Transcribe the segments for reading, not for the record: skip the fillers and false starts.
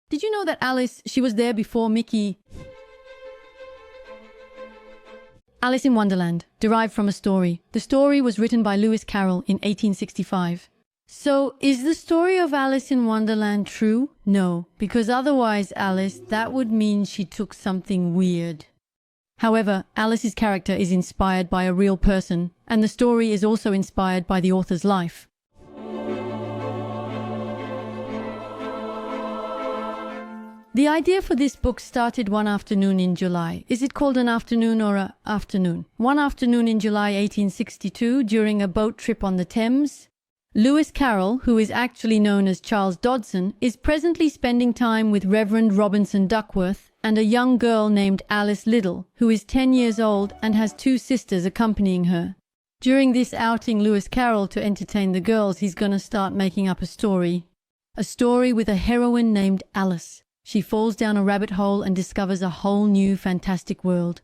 Did you know that Alice, she was there before Mickey? Alice in Wonderland, derived from a story. The story was written by Lewis Carroll in 1865. So, is the story of Alice in Wonderland true? No, because otherwise, Alice, that would mean she took something weird. However, Alice's character is inspired by a real person, and the story is also inspired by the author's life. The idea for this book started one afternoon in July. Is it called an afternoon or an afternoon? One afternoon in July 1862, during a boat trip on the Thames, Lewis Carroll, who is actually known as Charles Dodson, is presently spending time with Reverend Robinson Duckworth and a young girl named Alice Liddell, who is 10 years old and has 2 sisters accompanying her. During this outing Lewis Carroll to entertain the girls, he's gonna start making up a story. A story with a heroine named Alice. She falls down a rabbit hole and discovers a whole new fantastic world.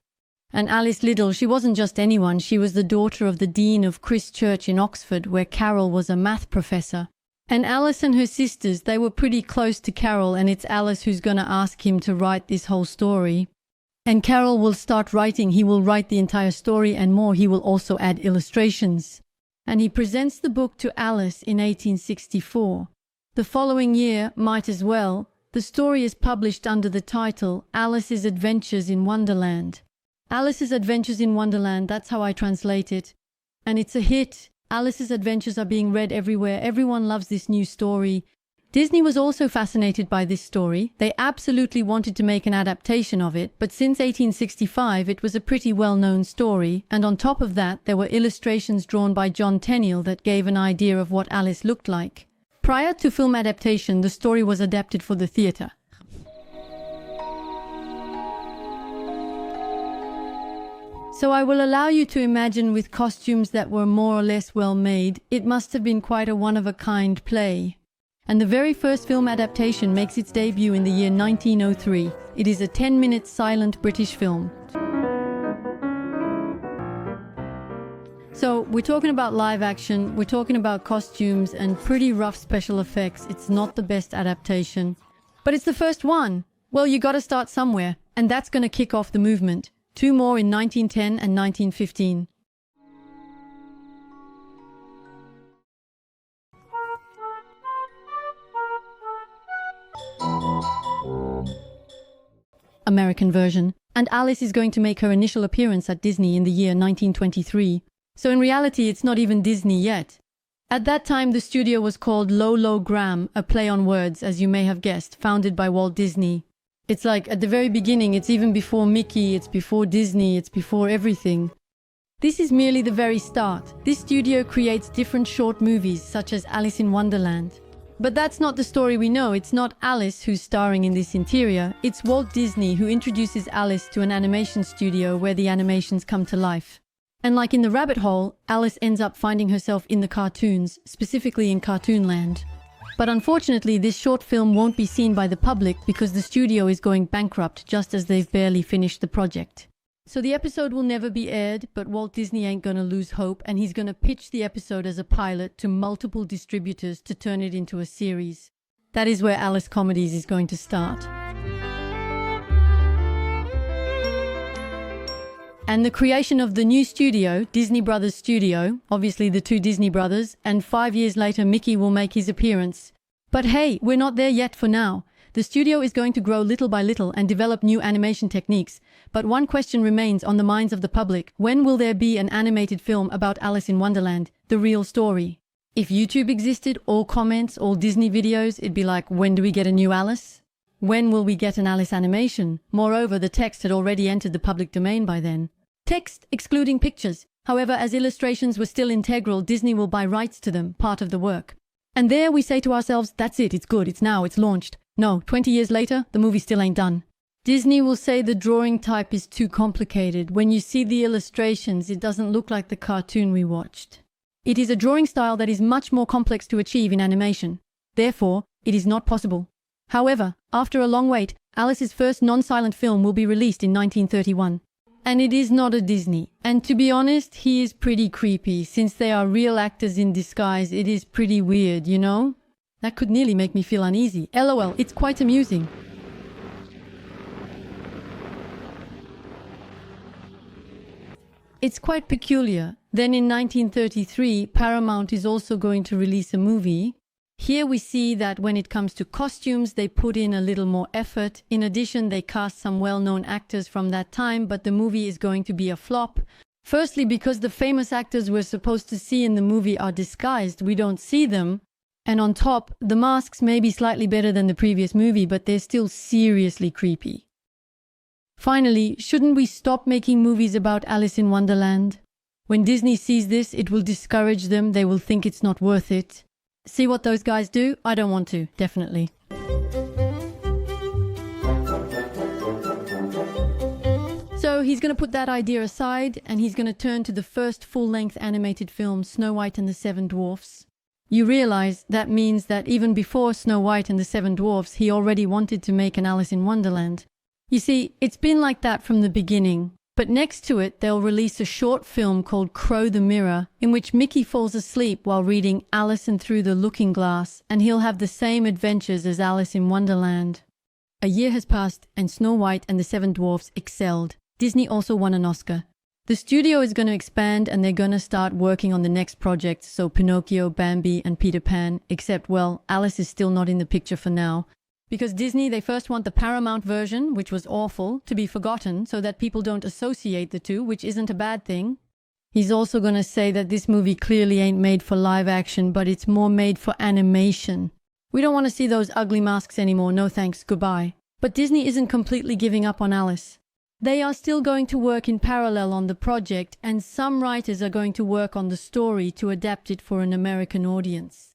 And Alice Liddell, she wasn't just anyone, she was the daughter of the Dean of Christ Church in Oxford, where Carroll was a math professor. And Alice and her sisters, they were pretty close to Carroll, and it's Alice who's gonna ask him to write this whole story. And Carroll will start writing, he will write the entire story and more, he will also add illustrations. And he presents the book to Alice in 1864. The following year, might as well, the story is published under the title Alice's Adventures in Wonderland. Alice's Adventures in Wonderland, that's how I translate it. And it's a hit. Alice's Adventures are being read everywhere. Everyone loves this new story. Disney was also fascinated by this story. They absolutely wanted to make an adaptation of it, but since 1865 it was a pretty well-known story, and on top of that there were illustrations drawn by John Tenniel that gave an idea of what Alice looked like. Prior to film adaptation, the story was adapted for the theatre. So I will allow you to imagine, with costumes that were more or less well made, it must have been quite a one-of-a-kind play. And the very first film adaptation makes its debut in the year 1903. It is a 10-minute silent British film. So we're talking about live action, we're talking about costumes and pretty rough special effects. It's not the best adaptation, but it's the first one. Well, you gotta start somewhere, and that's gonna kick off the movement. 2 more in 1910 and 1915. American version. And Alice is going to make her initial appearance at Disney in the year 1923. So in reality, it's not even Disney yet. At that time, the studio was called Lolo Graham, a play on words, as you may have guessed, founded by Walt Disney. It's like, at the very beginning, it's even before Mickey, it's before Disney, it's before everything. This is merely the very start. This studio creates different short movies, such as Alice in Wonderland. But that's not the story we know. It's not Alice who's starring in this interior. It's Walt Disney who introduces Alice to an animation studio where the animations come to life. And like in the rabbit hole, Alice ends up finding herself in the cartoons, specifically in Cartoonland. But unfortunately, this short film won't be seen by the public because the studio is going bankrupt just as they've barely finished the project. So the episode will never be aired, but Walt Disney ain't gonna lose hope, and he's gonna pitch the episode as a pilot to multiple distributors to turn it into a series. That is where Alice Comedies is going to start. And the creation of the new studio, Disney Brothers Studio, obviously the 2 Disney brothers, and 5 years later Mickey will make his appearance. But hey, we're not there yet for now. The studio is going to grow little by little and develop new animation techniques. But one question remains on the minds of the public. When will there be an animated film about Alice in Wonderland, the real story? If YouTube existed, all comments, all Disney videos, it'd be like, when do we get a new Alice? When will we get an Alice animation? Moreover, the text had already entered the public domain by then. Text excluding pictures. However, as illustrations were still integral, Disney will buy rights to them, part of the work. And there we say to ourselves, that's it, it's good, it's now, it's launched. No, 20 years later, the movie still ain't done. Disney will say the drawing type is too complicated. When you see the illustrations, it doesn't look like the cartoon we watched. It is a drawing style that is much more complex to achieve in animation. Therefore, it is not possible. However, after a long wait, Alice's first non-silent film will be released in 1931. And it is not a Disney. And to be honest, he is pretty creepy. Since they are real actors in disguise, it is pretty weird, you know? That could nearly make me feel uneasy. LOL, it's quite amusing. It's quite peculiar. Then in 1933, Paramount is also going to release a movie. Here we see that when it comes to costumes, they put in a little more effort. In addition, they cast some well-known actors from that time, but the movie is going to be a flop. Firstly, because the famous actors we're supposed to see in the movie are disguised. We don't see them. And on top, the masks may be slightly better than the previous movie, but they're still seriously creepy. Finally, shouldn't we stop making movies about Alice in Wonderland? When Disney sees this, it will discourage them. They will think it's not worth it. See what those guys do? I don't want to, definitely. So he's going to put that idea aside, and he's going to turn to the first full-length animated film, Snow White and the Seven Dwarfs. You realize that means that even before Snow White and the Seven Dwarfs, he already wanted to make an Alice in Wonderland. You see, it's been like that from the beginning. But next to it, they'll release a short film called Crow the Mirror, in which Mickey falls asleep while reading Alice and Through the Looking Glass, and he'll have the same adventures as Alice in Wonderland. A year has passed, and Snow White and the Seven Dwarfs excelled. Disney also won an Oscar. The studio is going to expand, and they're going to start working on the next project, so Pinocchio, Bambi, and Peter Pan, except, well, Alice is still not in the picture for now. Because Disney, they first want the Paramount version, which was awful, to be forgotten so that people don't associate the two, which isn't a bad thing. He's also going to say that this movie clearly ain't made for live action, but it's more made for animation. We don't want to see those ugly masks anymore, no thanks, goodbye. But Disney isn't completely giving up on Alice. They are still going to work in parallel on the project, and some writers are going to work on the story to adapt it for an American audience.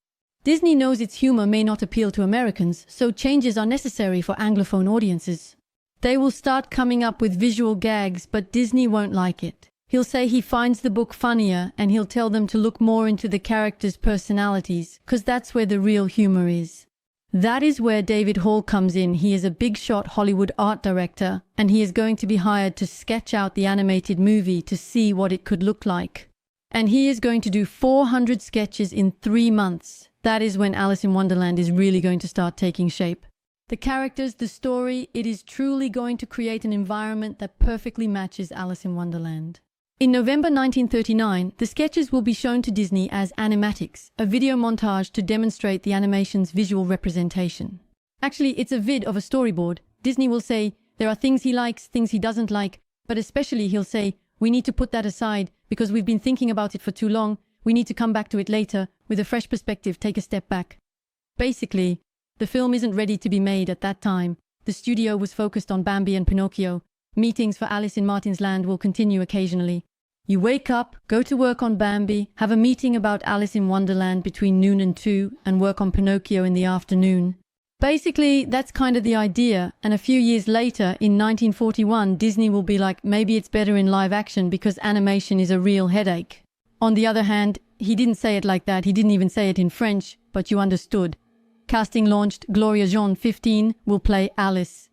Disney knows its humor may not appeal to Americans, so changes are necessary for Anglophone audiences. They will start coming up with visual gags, but Disney won't like it. He'll say he finds the book funnier, and he'll tell them to look more into the characters' personalities, because that's where the real humor is. That is where David Hall comes in. He is a big-shot Hollywood art director, and he is going to be hired to sketch out the animated movie to see what it could look like. And he is going to do 400 sketches in 3 months. That is when Alice in Wonderland is really going to start taking shape. The characters, the story, it is truly going to create an environment that perfectly matches Alice in Wonderland. In November 1939, the sketches will be shown to Disney as animatics, a video montage to demonstrate the animation's visual representation. Actually, it's a vid of a storyboard. Disney will say there are things he likes, things he doesn't like, but especially he'll say, we need to put that aside because we've been thinking about it for too long. We need to come back to it later, with a fresh perspective, take a step back. Basically, the film isn't ready to be made at that time. The studio was focused on Bambi and Pinocchio. Meetings for Alice in Martin's Land will continue occasionally. You wake up, go to work on Bambi, have a meeting about Alice in Wonderland between noon and 2, and work on Pinocchio in the afternoon. Basically, that's kind of the idea, and a few years later, in 1941, Disney will be like, maybe it's better in live action because animation is a real headache. On the other hand, he didn't say it like that, he didn't even say it in French, but you understood. Casting launched, Gloria Jean, 15, will play Alice.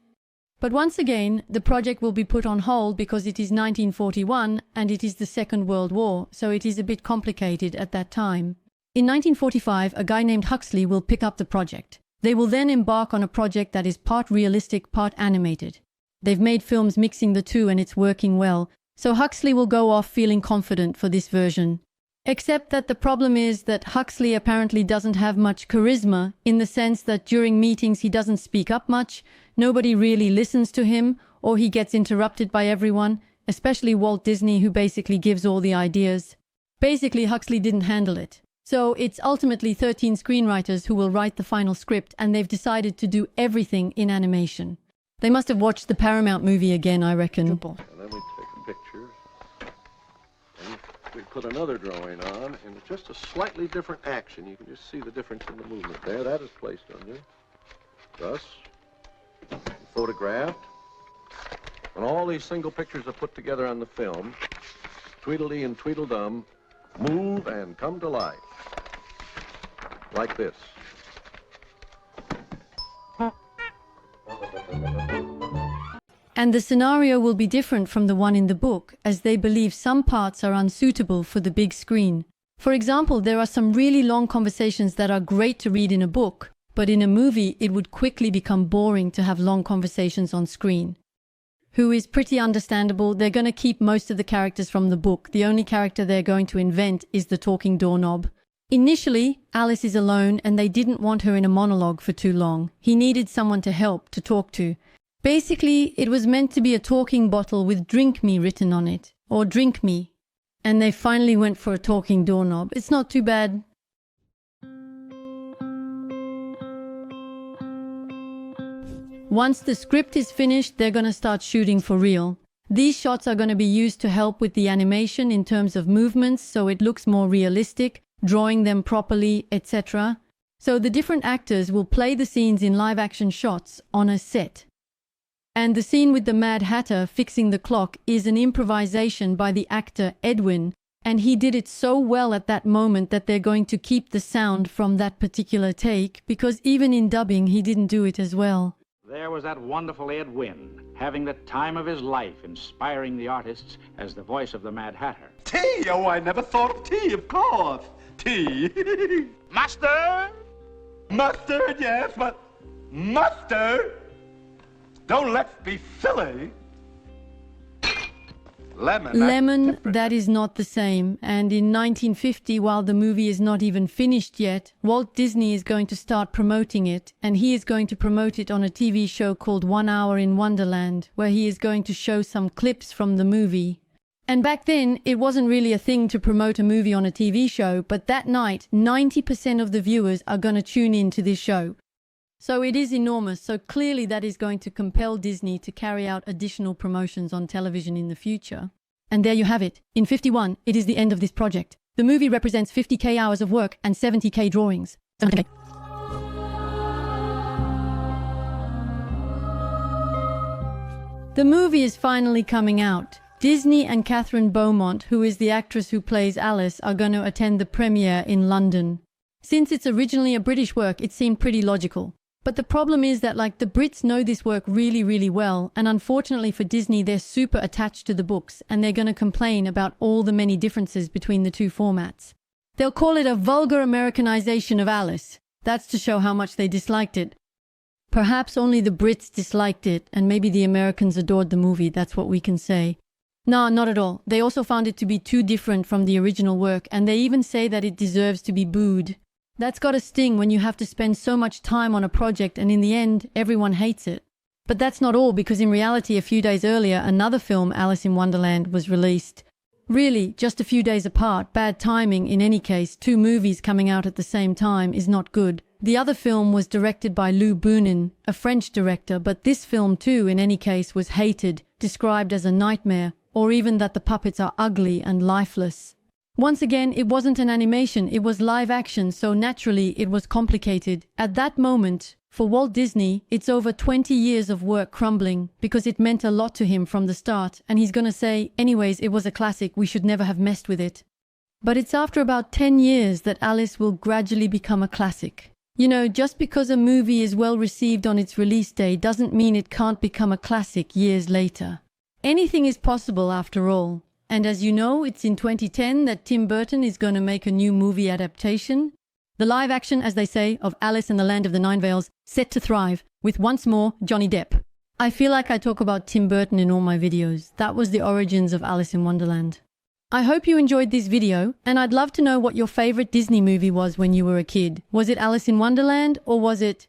But once again, the project will be put on hold because it is 1941 and it is the Second World War, so it is a bit complicated at that time. In 1945, a guy named Huxley will pick up the project. They will then embark on a project that is part realistic, part animated. They've made films mixing the two and it's working well. So Huxley will go off feeling confident for this version. Except that the problem is that Huxley apparently doesn't have much charisma, in the sense that during meetings he doesn't speak up much, nobody really listens to him, or he gets interrupted by everyone, especially Walt Disney, who basically gives all the ideas. Basically, Huxley didn't handle it. So it's ultimately 13 screenwriters who will write the final script, and they've decided to do everything in animation. They must have watched the Paramount movie again, I reckon. Picture, and we put another drawing on, and it's just a slightly different action. You can just see the difference in the movement there. That is placed under. Thus, photographed. When all these single pictures are put together on the film, Tweedledee and Tweedledum move and come to life. Like this. And the scenario will be different from the one in the book, as they believe some parts are unsuitable for the big screen. For example, there are some really long conversations that are great to read in a book, but in a movie it would quickly become boring to have long conversations on screen. Who is pretty understandable. They're going to keep most of the characters from the book. The only character they're going to invent is the talking doorknob. Initially, Alice is alone and they didn't want her in a monologue for too long. He needed someone to help, to talk to. Basically, it was meant to be a talking bottle with "Drink Me" written on it, or "Drink Me." And they finally went for a talking doorknob. It's not too bad. Once the script is finished, they're going to start shooting for real. These shots are going to be used to help with the animation in terms of movements, so it looks more realistic, drawing them properly, etc. So the different actors will play the scenes in live-action shots on a set. And the scene with the Mad Hatter fixing the clock is an improvisation by the actor Edwin, and he did it so well at that moment that they're going to keep the sound from that particular take, because even in dubbing he didn't do it as well. There was that wonderful Ed Wynn, having the time of his life, inspiring the artists as the voice of the Mad Hatter. Tea! Oh, I never thought of tea, of course. Tea. Mustard? Mustard, yes, but mustard? Don't let's be silly. Lemon, that is not the same. And in 1950, while the movie is not even finished yet, Walt Disney is going to start promoting it, and he is going to promote it on a TV show called 1 Hour in Wonderland, where he is going to show some clips from the movie. And back then, it wasn't really a thing to promote a movie on a TV show, but that night, 90% of the viewers are going to tune in to this show. So it is enormous, so clearly that is going to compel Disney to carry out additional promotions on television in the future. And there you have it. In 51, it is the end of this project. The movie represents 50,000 hours of work and 70,000 drawings. 70K. The movie is finally coming out. Disney and Catherine Beaumont, who is the actress who plays Alice, are going to attend the premiere in London. Since it's originally a British work, it seemed pretty logical. But the problem is that, like, the Brits know this work really, really well, and unfortunately for Disney, they're super attached to the books, and they're going to complain about all the many differences between the two formats. They'll call it a vulgar Americanization of Alice. That's to show how much they disliked it. Perhaps only the Brits disliked it, and maybe the Americans adored the movie, that's what we can say. No, not at all. They also found it to be too different from the original work, and they even say that it deserves to be booed. That's got a sting when you have to spend so much time on a project and in the end, everyone hates it. But that's not all, because in reality, a few days earlier, another film, Alice in Wonderland, was released. Really, just a few days apart, bad timing in any case, two movies coming out at the same time is not good. The other film was directed by Lou Boonin, a French director, but this film too, in any case, was hated, described as a nightmare, or even that the puppets are ugly and lifeless. Once again, it wasn't an animation, it was live action, so naturally it was complicated. At that moment, for Walt Disney, it's over 20 years of work crumbling, because it meant a lot to him from the start, and he's gonna say, anyways, it was a classic, we should never have messed with it. But it's after about 10 years that Alice will gradually become a classic. You know, just because a movie is well received on its release day doesn't mean it can't become a classic years later. Anything is possible after all. And as you know, it's in 2010 that Tim Burton is going to make a new movie adaptation. The live action, as they say, of Alice in the Land of the Nine Veils, set to thrive, with once more Johnny Depp. I feel like I talk about Tim Burton in all my videos. That was the origins of Alice in Wonderland. I hope you enjoyed this video, and I'd love to know what your favorite Disney movie was when you were a kid. Was it Alice in Wonderland, or was it